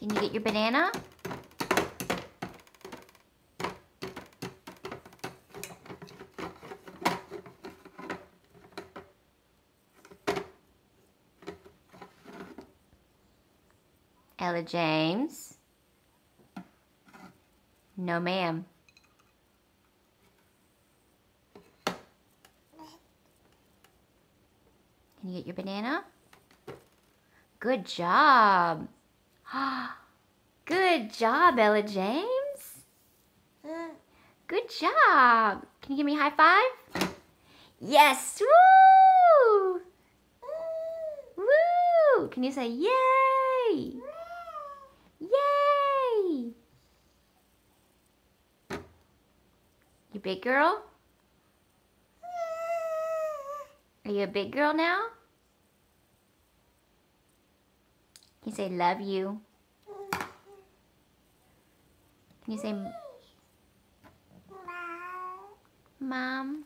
Can you get your banana? Ella James? No, ma'am. Can you get your banana? Good job. Good job, Ella James. Good job. Can you give me a high five? Yes. Woo! Woo! Can you say yay? Yay! You big girl? Are you a big girl now? Can you say love you? Can you say Mom?